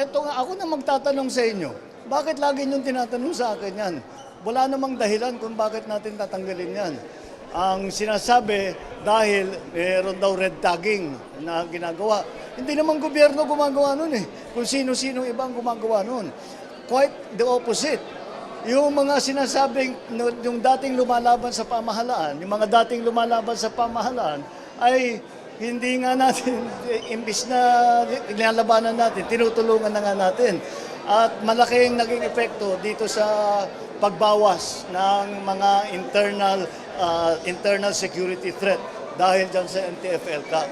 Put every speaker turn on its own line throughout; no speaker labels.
eto nga, ako na magtatanong sa inyo. Bakit lagi niyong tinatanong sa akin yan? Wala namang dahilan kung bakit natin tatanggalin yan. Ang sinasabi, dahil meron daw red tagging na ginagawa. Hindi naman gobyerno gumagawa nun eh. Kung sino-sino ibang gumagawa nun. Quite the opposite. Yung mga sinasabing, yung dating lumalaban sa pamahalaan, yung mga dating lumalaban sa pamahalaan, ay hindi nga natin, imbis na nilalabanan natin, tinutulungan na nga natin. At malaking naging epekto dito sa pagbawas ng mga internal security threat dahil dyan sa NTF-ELCAC.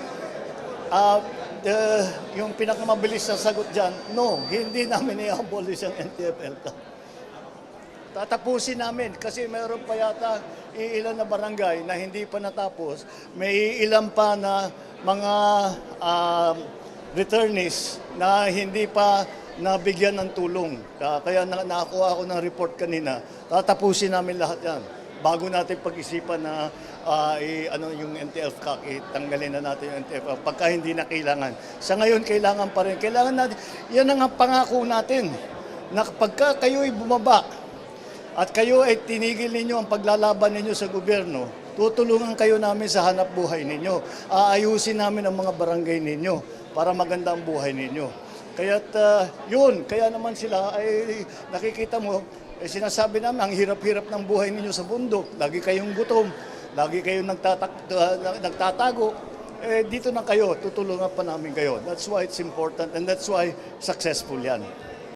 Yung pinakamabilis na sagot dyan, no, hindi namin i-abolish ang NTF-ELCAC. Tatapusin namin kasi mayroon pa yata ilan na barangay na hindi pa natapos. May ilan pa na mga returnees na hindi pa nabigyan ng tulong. Kaya nakakuha ako ng report kanina. Tatapusin namin lahat yan. Bago natin pag-isipan na yung NTF-ELCAC, tanggalin na natin yung NTF pagka hindi na kailangan. Sa ngayon, kailangan pa rin. Kailangan natin, yan ang pangako natin, na pagka kayo'y bumaba, at kayo ay tinigil ninyo ang paglalaban ninyo sa gobyerno, tutulungan kayo namin sa hanap buhay ninyo. Aayusin namin ang mga barangay ninyo para maganda ang buhay ninyo. Kaya't yun, kaya naman sila ay nakikita mo, sinasabi namin, ang hirap-hirap ng buhay ninyo sa bundok. Lagi kayong gutom, lagi kayong nagtatago. Dito na kayo, tutulungan pa namin kayo. That's why it's important and that's why successful yan.